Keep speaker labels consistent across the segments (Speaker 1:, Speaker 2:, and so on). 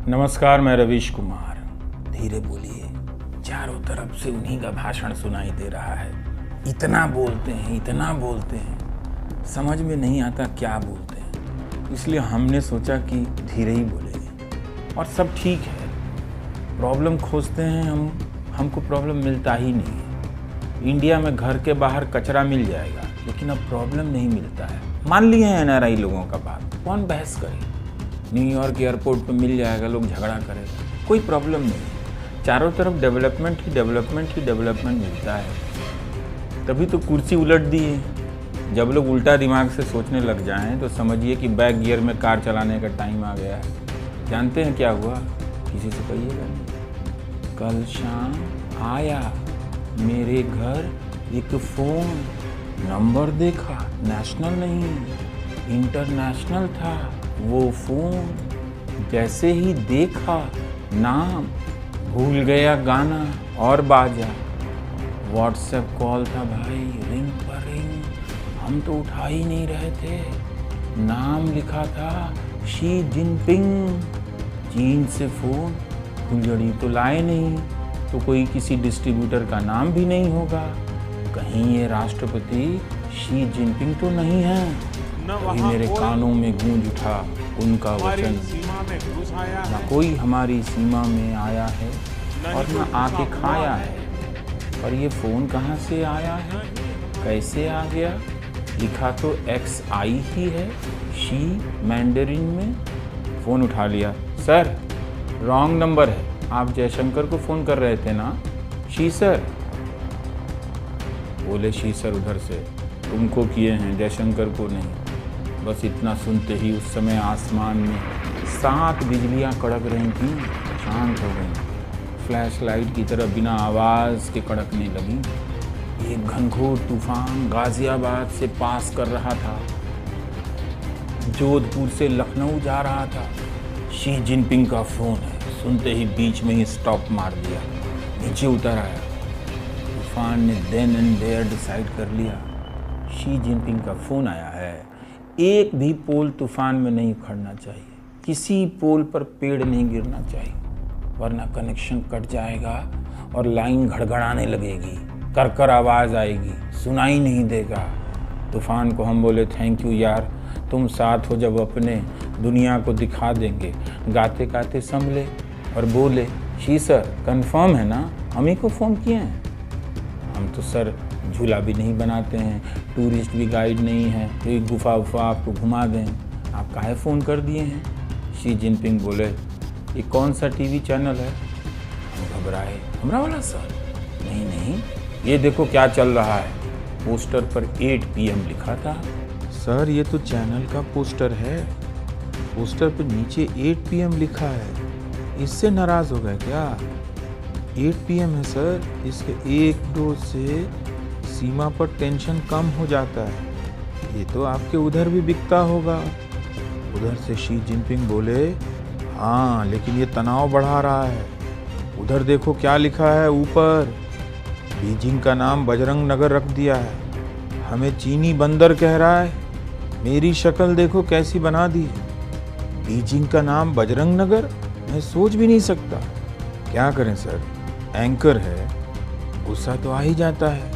Speaker 1: नमस्कार, मैं रवीश कुमार। धीरे बोलिए, चारों तरफ से उन्हीं का भाषण सुनाई दे रहा है। इतना बोलते हैं, समझ में नहीं आता क्या बोलते हैं, इसलिए हमने सोचा कि धीरे ही बोलेंगे। और सब ठीक है, प्रॉब्लम खोजते हैं हमको प्रॉब्लम मिलता ही नहीं है। इंडिया में घर के बाहर कचरा मिल जाएगा, लेकिन अब प्रॉब्लम नहीं मिलता है। मान लिए हैं NRI लोगों का बात, कौन बहस करे। न्यूयॉर्क एयरपोर्ट पे मिल जाएगा, लोग झगड़ा करेगा, कोई प्रॉब्लम नहीं। चारों तरफ डेवलपमेंट मिलता है। तभी तो कुर्सी उलट दी है। जब लोग उल्टा दिमाग से सोचने लग जाएं तो समझिए कि बैक गियर में कार चलाने का टाइम आ गया है। जानते हैं क्या हुआ? किसी से कहिएगा नहीं। कल शाम आया मेरे घर एक फ़ोन, नंबर देखा, नेशनल नहीं इंटरनेशनल था वो फ़ोन। जैसे ही देखा नाम, भूल गया गाना और बाजा। व्हाट्सएप कॉल था भाई, रिंग पर रिंग, हम तो उठा ही नहीं रहे थे। नाम लिखा था शी जिनपिंग। चीन से फ़ोन, फुलझड़ी तो लाए नहीं, तो कोई किसी डिस्ट्रीब्यूटर का नाम भी नहीं होगा। कहीं ये राष्ट्रपति शी जिनपिंग तो नहीं है। अभी मेरे कानों में गूंज उठा उनका वचन, न कोई हमारी सीमा में आया है और न आके खाया है। पर ये फ़ोन कहाँ से आया है, कैसे आ गया? लिखा तो XI ही है, शी मैंडरिन में। फ़ोन उठा लिया। सर, रॉन्ग नंबर है, आप जयशंकर को फ़ोन कर रहे थे ना? She sir. बोले शी सर उधर से, तुमको किए हैं, जयशंकर को नहीं। बस इतना सुनते ही उस समय आसमान में 7 बिजलियां कड़क रही थीं, शांत हो गईं। फ्लैश लाइट की तरह बिना आवाज़ के कड़कने लगी। एक घनघोर तूफान गाज़ियाबाद से पास कर रहा था, जोधपुर से लखनऊ जा रहा था। शी जिनपिंग का फ़ोन है। सुनते ही बीच में ही स्टॉप मार दिया, नीचे उतर आया। तूफान ने देन एंड देयर डिसाइड कर लिया, शी जिनपिंग का फ़ोन आया है। एक भी पोल तूफान में नहीं उखड़ना चाहिए, किसी पोल पर पेड़ नहीं गिरना चाहिए, वरना कनेक्शन कट जाएगा और लाइन घड़घड़ाने लगेगी, कर आवाज़ आएगी, सुनाई नहीं देगा। तूफान को हम बोले, थैंक यू यार, तुम साथ हो जब अपने, दुनिया को दिखा देंगे। गाते गाते संभले और बोले, शी सर कंफर्म है ना, हम ही को फ़ोन किए हैं? हम तो सर झूला भी नहीं बनाते हैं, टूरिस्ट भी गाइड नहीं है, एक गुफा वुफा आपको घुमा दें, आप काहे फ़ोन कर दिए हैं? शी जिनपिंग बोले, ये कौन सा TV चैनल है? हम घबराए, हमरा वाला सर? नहीं, ये देखो क्या चल रहा है। पोस्टर पर 8 PM लिखा था। सर ये तो चैनल का पोस्टर है, पोस्टर पर नीचे 8 PM लिखा है, इससे नाराज़ हो गए क्या? 8 PM है सर, इसके 1-2 से सीमा पर टेंशन कम हो जाता है। ये तो आपके उधर भी बिकता होगा। उधर से शी जिनपिंग बोले, हाँ लेकिन ये तनाव बढ़ा रहा है। उधर देखो क्या लिखा है ऊपर, बीजिंग का नाम बजरंग नगर रख दिया है, हमें चीनी बंदर कह रहा है। मेरी शक्ल देखो कैसी बना दी, बीजिंग का नाम बजरंग नगर, मैं सोच भी नहीं सकता। क्या करें सर, एंकर है, गुस्सा तो आ ही जाता है।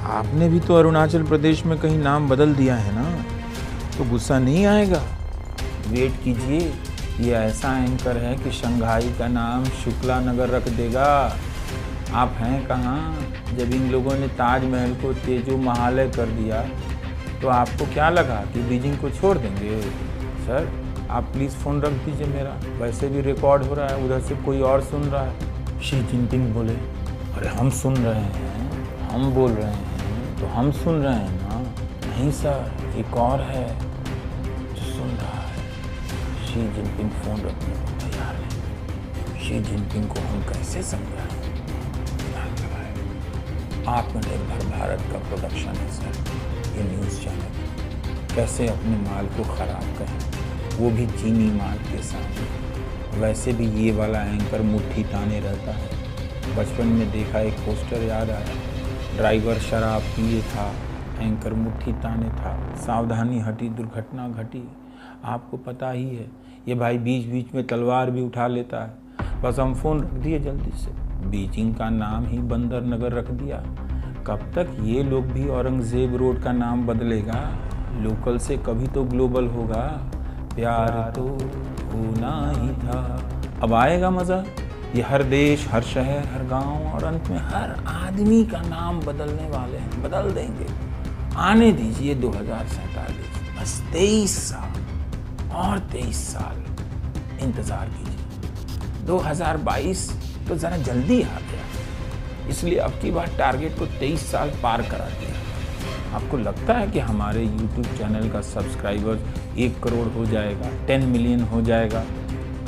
Speaker 1: आपने भी तो अरुणाचल प्रदेश में कहीं नाम बदल दिया है ना, तो गुस्सा नहीं आएगा। वेट कीजिए, ये ऐसा एंकर है कि शंघाई का नाम शुक्ला नगर रख देगा। आप हैं कहाँ? जब इन लोगों ने ताजमहल को तेजो महालय कर दिया तो आपको क्या लगा कि बीजिंग को छोड़ देंगे? सर आप प्लीज़ फ़ोन रख दीजिए मेरा, वैसे भी रिकॉर्ड हो रहा है, उधर से कोई और सुन रहा है। शी जिनपिंग बोले, अरे हम सुन रहे हैं, हम बोल रहे हैं तो हम सुन रहे हैं ना। नहीं सर, एक और है जो सुन रहा है। शी जिनपिंग फ़ोन रखने को तैयार है। शी जिनपिंग को हम कैसे समझाएं? आत्मनिर्भर भारत का प्रोडक्शन है सर ये न्यूज़ चैनल। कैसे अपने माल को ख़राब करें, वो भी चीनी माल के सामने। वैसे भी ये वाला एंकर मुट्ठी ताने रहता है। बचपन में देखा एक पोस्टर याद आया, ड्राइवर शराब पिए था, एंकर मुट्ठी ताने था, सावधानी हटी दुर्घटना घटी। आपको पता ही है ये भाई बीच बीच में तलवार भी उठा लेता है। बस हम फ़ोन रख दिए जल्दी से, बीजिंग का नाम ही बंदर नगर रख दिया। कब तक ये लोग भी औरंगजेब रोड का नाम बदलेगा? लोकल से कभी तो ग्लोबल होगा। प्यार तो होना ही था। अब आएगा मज़ा। ये हर देश, हर शहर, हर गांव और अंत में हर आदमी का नाम बदलने वाले हैं, बदल देंगे। आने दीजिए 2047, बस 23 साल और 23 साल इंतज़ार कीजिए। 2022 तो ज़रा जल्दी आ गया, इसलिए अब की बार टारगेट को 23 साल पार करा दिया। आपको लगता है कि हमारे YouTube चैनल का सब्सक्राइबर्स 1 करोड़ हो जाएगा, 10 मिलियन हो जाएगा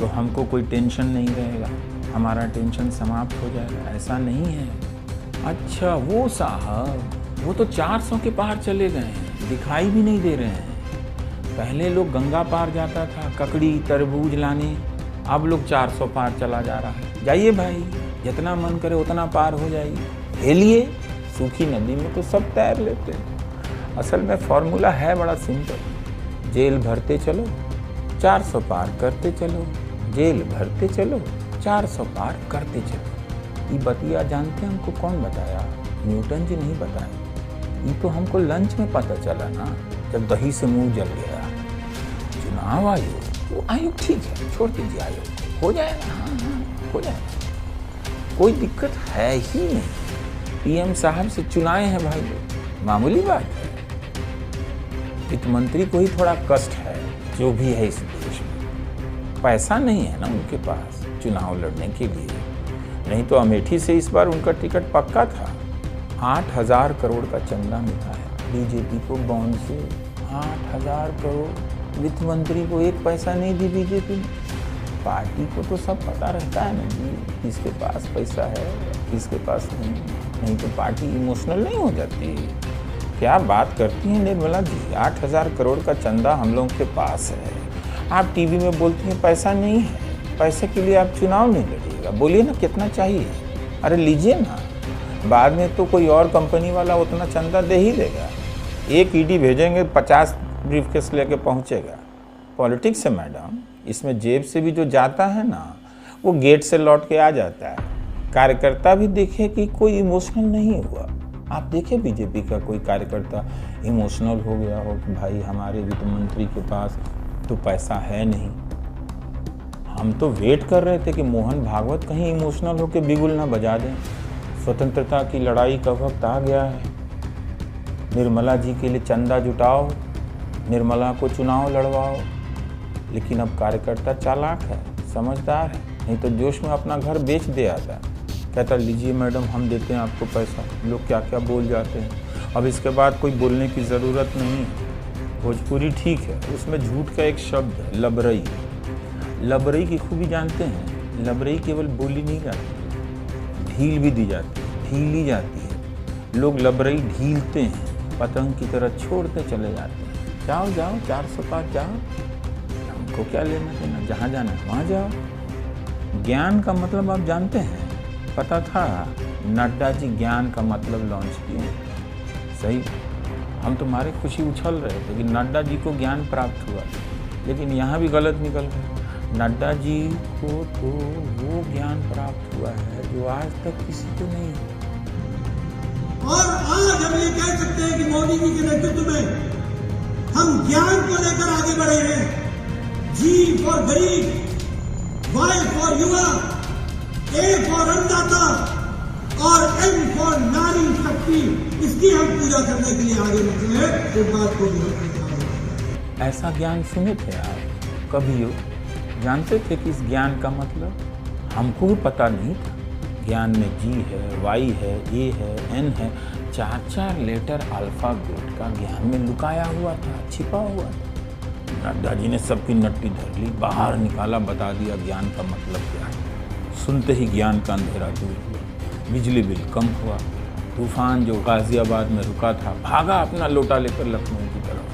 Speaker 1: तो हमको कोई टेंशन नहीं रहेगा, हमारा टेंशन समाप्त हो जाएगा? ऐसा नहीं है। अच्छा वो साहब, वो तो 400 के पार चले गए हैं, दिखाई भी नहीं दे रहे हैं। पहले लोग गंगा पार जाता था ककड़ी तरबूज लाने, अब लोग 400 पार चला जा रहा है। जाइए भाई, जितना मन करे उतना पार हो जाइए। हेलिए, सूखी नदी में तो सब तैर लेते हैं। असल में फॉर्मूला है बड़ा सिंपल, जेल भरते चलो 400 पार करते चलो, जेल भरते चलो 400 पार करते चलो। ये बतिया जानते हैं हमको कौन बताया? न्यूटन जी नहीं बताए, ये तो हमको लंच में पता चला ना, जब दही से मुंह जल गया। चुनाव आयोग, वो आयोग ठीक है, छोड़ दीजिए आयोग, हो जाएगा। हाँ, हो जाएगा, कोई दिक्कत है ही नहीं। पीएम साहब से चुनाए हैं भाई लोग, मामूली बात है। वित्त मंत्री को ही थोड़ा कष्ट है, जो भी है इस देश में। पैसा नहीं है ना उनके पास चुनाव लड़ने के लिए, नहीं तो अमेठी से इस बार उनका टिकट पक्का था। 8,000 करोड़ का चंदा मिला है बीजेपी को बॉन्ड से। 8,000 करोड़, वित्त मंत्री को 1 पैसा नहीं दी बीजेपी ने। पार्टी को तो सब पता रहता है ना जी, किसके पास पैसा है किसके पास नहीं तो पार्टी इमोशनल नहीं हो जाती। क्या बात करती हैं निर्मला जी, 8,000 करोड़ का चंदा हम लोगों के पास है। आप टीवी में बोलती हैं पैसा नहीं है, पैसे के लिए आप चुनाव नहीं लड़िएगा। बोलिए ना कितना चाहिए, अरे लीजिए ना, बाद में तो कोई और कंपनी वाला उतना चंदा दे ही देगा। एक ईडी भेजेंगे, 50 ब्रीफकेस लेके पहुंचेगा। पॉलिटिक्स है मैडम, इसमें जेब से भी जो जाता है ना, वो गेट से लौट के आ जाता है। कार्यकर्ता भी देखे कि कोई इमोशनल नहीं हुआ। आप देखें बीजेपी का कोई कार्यकर्ता इमोशनल हो गया हो कि भाई हमारे वित्त मंत्री के पास तो पैसा है नहीं। हम तो वेट कर रहे थे कि मोहन भागवत कहीं इमोशनल होकर बिगुल ना बजा दें। स्वतंत्रता की लड़ाई का वक्त आ गया है, निर्मला जी के लिए चंदा जुटाओ, निर्मला को चुनाव लड़वाओ। लेकिन अब कार्यकर्ता चालाक है, समझदार है, नहीं तो जोश में अपना घर बेच दे आता है। कहता लीजिए मैडम हम देते हैं आपको पैसा। लोग क्या क्या बोल जाते हैं। अब इसके बाद कोई बोलने की ज़रूरत नहीं है। भोजपुरी ठीक है, उसमें झूठ का एक शब्द है, लबरई। लबरई की खूबी जानते हैं, लबरई केवल बोली नहीं जाती, ढील भी दी जाती है, ढीली जाती है। लोग लबरई ढीलते हैं, पतंग की तरह छोड़ते चले जाते हैं। जाओ जाओ 400 पार जाओ, हमको क्या लेना देना, जहाँ जाना है वहाँ जाओ। ज्ञान का मतलब आप जानते हैं, पता था नड्डा जी ज्ञान का मतलब लॉन्च किए। सही, हम तुम्हारे खुशी उछल रहे थे कि नड्डा जी को ज्ञान प्राप्त हुआ, लेकिन यहाँ भी गलत निकल गया। नड्डा जी को तो वो ज्ञान प्राप्त हुआ है जो आज तक किसी को नहीं।
Speaker 2: और आज हम ये कह सकते हैं कि मोदी जी के नेतृत्व में हम ज्ञान को लेकर आगे बढ़े हैं। जी फॉर गरीब, वाई फॉर युवा, ए फॉर अन्नदाता और एम फॉर नारी शक्ति, इसकी हम पूजा करने के लिए आगे निकले हैं। इस बात को भी
Speaker 1: ऐसा ज्ञान सुने थे आप कभी? हो जानते थे कि इस ज्ञान का मतलब? हमको भी पता नहीं था। ज्ञान में जी है, वाई है, ए है, एन है, 4-4 लेटर अल्फाबेट का ज्ञान में लुकाया हुआ था, छिपा हुआ था। नड्डा जी ने सबकी नट्टी धर ली, बाहर निकाला, बता दिया ज्ञान का मतलब क्या है। सुनते ही ज्ञान का अंधेरा दूर हुआ, बिजली बिल कम हुआ। तूफान जो गाजियाबाद में रुका था भागा अपना लोटा लेकर लखनऊ की तरफ।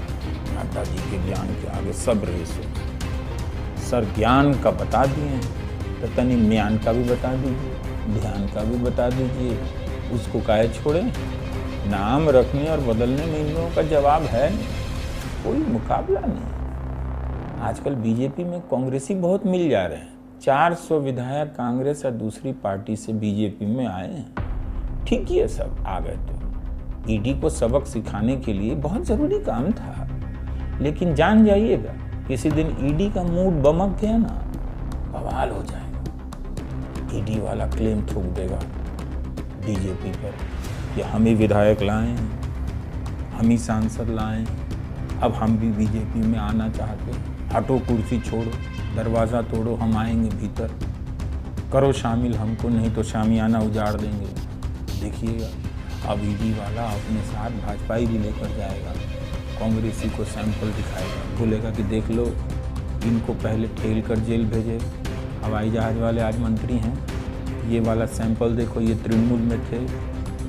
Speaker 1: नड्डा जी के ज्ञान के आगे सब रेस हो। सर ज्ञान का बता दिए तो तनी म्यान का भी बता दीजिए, ध्यान का भी बता दीजिए। उसको काहे छोड़े? नाम रखने और बदलने में इन लोगों का जवाब है नहीं, कोई मुकाबला नहीं। आजकल बीजेपी में कांग्रेसी बहुत मिल जा रहे हैं। 400 विधायक कांग्रेस और दूसरी पार्टी से बीजेपी में आए हैं। ठीक ही है, सब आ गए तो ईडी को सबक सिखाने के लिए बहुत ज़रूरी काम था। लेकिन जान जाइएगा, किसी दिन ईडी का मूड बमक गया ना, बवाल हो जाएगा। ईडी वाला क्लेम ठोक देगा बीजेपी पर कि हम ही विधायक लाएं, हम ही सांसद लाएं, अब हम भी बीजेपी में आना चाहते हैं। हटो, कुर्सी छोड़ो, दरवाज़ा तोड़ो, हम आएंगे भीतर, करो शामिल हमको, नहीं तो शामियाना उजाड़ देंगे। देखिएगा, अब ईडी वाला अपने साथ भाजपाई भी लेकर जाएगा, कांग्रेसी को सैंपल दिखाएगा, बोलेगा कि देख लो, इनको पहले ठेल कर जेल भेजे, हवाई जहाज़ वाले आज मंत्री हैं, ये वाला सैंपल देखो, ये तृणमूल में थे,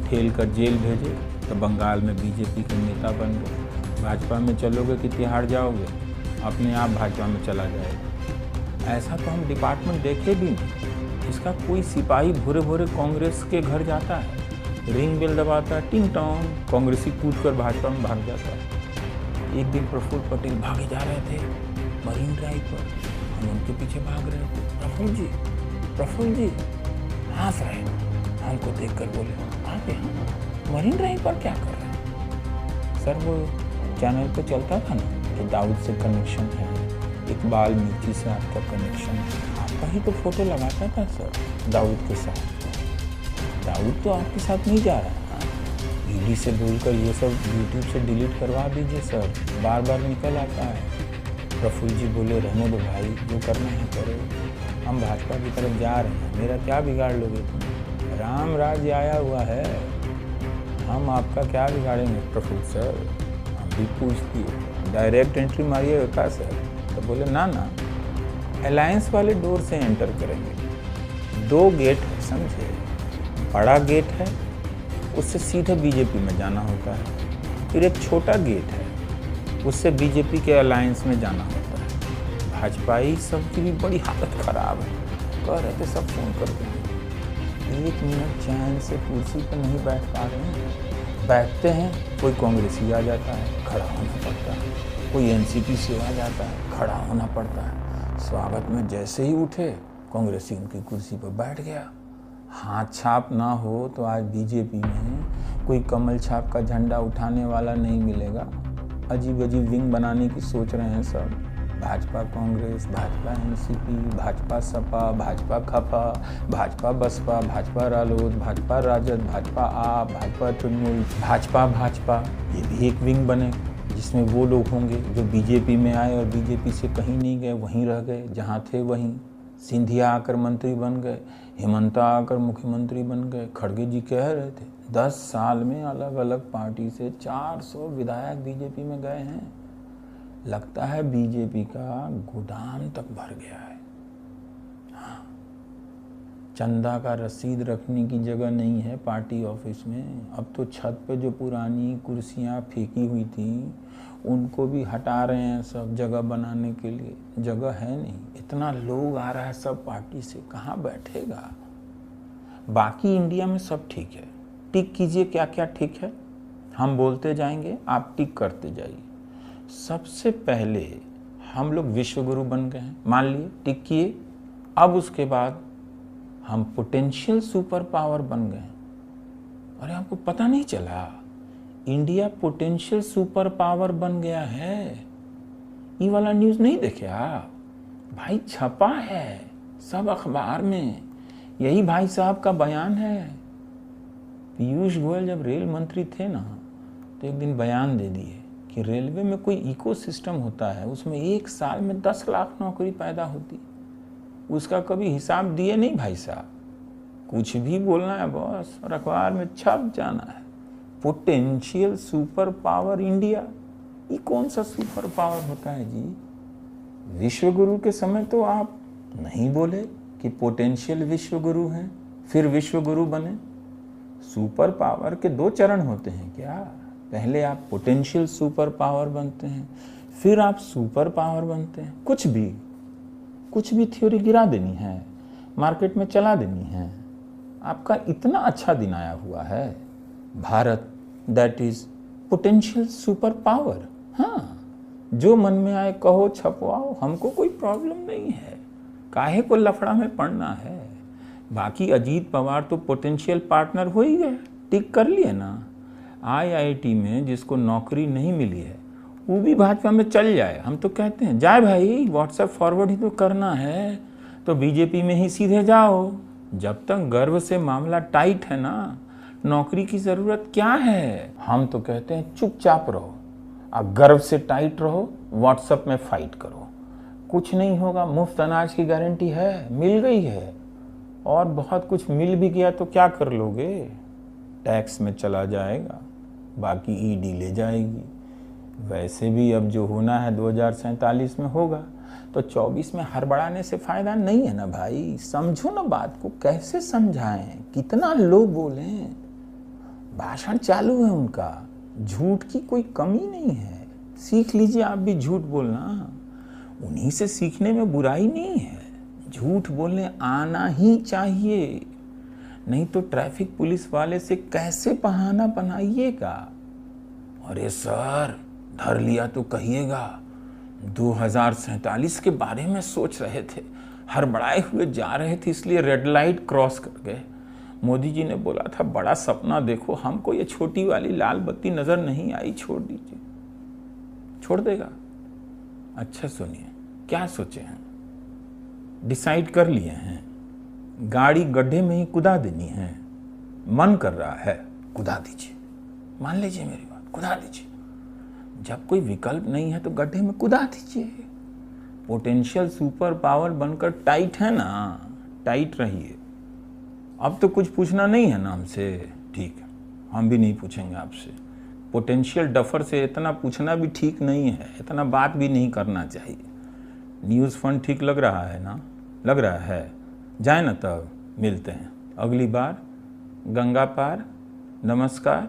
Speaker 1: ठेल कर जेल भेजे तो बंगाल में बीजेपी के नेता बन गए। भाजपा में चलोगे कि तिहाड़ जाओगे, अपने आप भाजपा में चला जाएगा। ऐसा तो हम डिपार्टमेंट देखे भी नहीं। इसका कोई सिपाही भोरे भोरे कांग्रेस के घर जाता है, रिंग बेल दबाता है, टिंग टोंग, कांग्रेसी कूद कर भाजपा में भाग जाता है। एक दिन प्रफुल्ल पटेल भागे जा रहे थे मरीन ड्राइव पर, हम उनके पीछे भाग रहे थे। प्रफुल्ल जी हंस रहे, हमको देख कर बोले, आगे मरीन ड्राइव पर क्या कर रहे हैं? सर वो चैनल पे चलता था ना कि दाऊद से कनेक्शन है, इकबाल मीठी से आपका कनेक्शन है, आपका ही तो फोटो लगाता था सर दाऊद के साथ। दाऊद तो आपके साथ नहीं जा रहा है, ईडी से बोलकर ये सब यूट्यूब से डिलीट करवा दीजिए सर, बार बार निकल आता है। प्रफुल्ल जी बोले, रहने दो भाई, जो करना है करो, हम भाजपा की तरफ जा रहे हैं, मेरा क्या बिगाड़ लोगे तुम? राम राज्य आया हुआ है, हम आपका क्या बिगाड़ेंगे प्रफुल्ल सर? हम भी पूछती है, डायरेक्ट एंट्री मारिएगा क्या सर? तो बोले ना अलायंस वाले डोर से एंटर करेंगे। 2 गेट है समझे, बड़ा गेट है, उससे सीधे बीजेपी में जाना होता है, फिर एक छोटा गेट है, उससे बीजेपी के अलायंस में जाना होता है। भाजपाई सबकी भी बड़ी हालत खराब है, कह रहे थे सब फोन करते हैं, 1 मिनट चैन से कुर्सी पर नहीं बैठ पा रहे हैं। बैठते हैं, कोई कांग्रेसी आ जाता है, खड़ा होना पड़ता है, कोई एनसीपी से आ जाता है, खड़ा होना पड़ता है। स्वागत में जैसे ही उठे, कांग्रेसी उनकी कुर्सी पर बैठ गया। हाथ छाप ना हो तो आज बीजेपी में कोई कमल छाप का झंडा उठाने वाला नहीं मिलेगा। अजीब अजीब विंग बनाने की सोच रहे हैं सब, भाजपा कांग्रेस, भाजपा एनसीपी, भाजपा सपा, भाजपा खपा, भाजपा बसपा, भाजपा रालोद, भाजपा राजद, भाजपा आप, भाजपा तृणमूल, भाजपा, ये भी एक विंग बने जिसमें वो लोग होंगे जो बीजेपी में आए और बीजेपी से कहीं नहीं गए, वहीं रह गए, जहाँ थे वहीं। सिंधिया आकर मंत्री बन गए, हेमंता आकर मुख्यमंत्री बन गए। खड़गे जी कह रहे थे 10 साल में अलग अलग पार्टी से 400 विधायक बीजेपी में गए हैं। लगता है बीजेपी का गोदाम तक भर गया है। हाँ, चंदा का रसीद रखने की जगह नहीं है पार्टी ऑफिस में। अब तो छत पे जो पुरानी कुर्सियां फेंकी हुई थी उनको भी हटा रहे हैं सब, जगह बनाने के लिए जगह है नहीं। इतना लोग आ रहा है सब पार्टी से, कहाँ बैठेगा? बाकी इंडिया में सब ठीक है। टिक कीजिए क्या क्या ठीक है, हम बोलते जाएंगे, आप टिक करते जाइए। सबसे पहले हम लोग विश्वगुरु बन गए हैं, मान लिए, टिक किए। अब उसके बाद हम पोटेंशियल सुपर पावर बन गए। अरे आपको पता नहीं चला, इंडिया पोटेंशियल सुपर पावर बन गया है। ये वाला न्यूज़ नहीं देखे आप? भाई छपा है सब अखबार में, यही भाई साहब का बयान है। पीयूष गोयल जब रेल मंत्री थे ना, तो एक दिन बयान दे दिए कि रेलवे में कोई इकोसिस्टम होता है, उसमें 1 साल में 10 लाख नौकरी पैदा होती। उसका कभी हिसाब दिए नहीं भाई साहब। कुछ भी बोलना है बॉस और अखबार में छप जाना है। पोटेंशियल सुपर पावर इंडिया, ये कौन सा सुपर पावर होता है जी? विश्वगुरु के समय तो आप नहीं बोले कि पोटेंशियल विश्वगुरु हैं, फिर विश्वगुरु बने। सुपर पावर के 2 चरण होते हैं क्या? पहले आप पोटेंशियल सुपर पावर बनते हैं, फिर आप सुपर पावर बनते हैं। कुछ भी थ्योरी गिरा देनी है, मार्केट में चला देनी है। आपका इतना अच्छा दिन आया हुआ है, Bharat that is potential super power. हाँ, जो मन में आए कहो, छपवाओ, हमको कोई प्रॉब्लम नहीं है। काहे को लफड़ा में पड़ना है। बाकी अजीत पवार तो पोटेंशियल पार्टनर हो ही गए, टिक कर लिए ना। IIT में जिसको नौकरी नहीं मिली है वो भी भाजपा में चल जाए। हम तो कहते हैं जाए भाई, व्हाट्सएप फॉरवर्ड ही तो करना है तो बीजेपी में ही सीधे जाओ। जब तक गर्व से मामला टाइट है ना, नौकरी की ज़रूरत क्या है। हम तो कहते हैं चुपचाप रहो, अब गर्व से टाइट रहो, व्हाट्सएप में फाइट करो, कुछ नहीं होगा। मुफ्त अनाज की गारंटी है, मिल गई है, और बहुत कुछ मिल भी गया तो क्या कर लोगे। टैक्स में चला जाएगा, बाकी ईडी ले जाएगी। वैसे भी अब जो होना है 2047 में होगा, तो 24 में हड़बड़ाने से फायदा नहीं है ना भाई। समझो ना बात को, कैसे समझाएं, कितना लोग बोलें। भाषण चालू है उनका, झूठ की कोई कमी नहीं है। सीख लीजिए आप भी झूठ बोलना, उन्हीं से सीखने में बुराई नहीं है। झूठ बोलने आना ही चाहिए, नहीं तो ट्रैफिक पुलिस वाले से कैसे बहाना बनाइएगा। अरे सर, धर लिया तो कहिएगा, 2047 के बारे में सोच रहे थे, हड़बड़ाए हुए जा रहे थे, इसलिए रेड लाइट क्रॉस कर गए। मोदी जी ने बोला था बड़ा सपना देखो, हमको ये छोटी वाली लाल बत्ती नजर नहीं आई, छोड़ दीजिए। छोड़ देगा? अच्छा सुनिए, क्या सोचे हैं, डिसाइड कर लिए हैं, गाड़ी गड्ढे में ही कुदा देनी है। मन कर रहा है कुदा दीजिए, मान लीजिए मेरी बात, कुदा दीजिए। जब कोई विकल्प नहीं है तो गड्ढे में कुदा दीजिए। पोटेंशियल सुपर पावर बनकर टाइट है ना, टाइट रहिए। अब तो कुछ पूछना नहीं है ना हमसे, ठीक है, हम भी नहीं पूछेंगे आपसे। पोटेंशियल डफर से इतना पूछना भी ठीक नहीं है, इतना बात भी नहीं करना चाहिए। न्यूज़ फंड ठीक लग रहा है ना? लग रहा है, जाए ना, तब मिलते हैं अगली बार। गंगा पार, नमस्कार।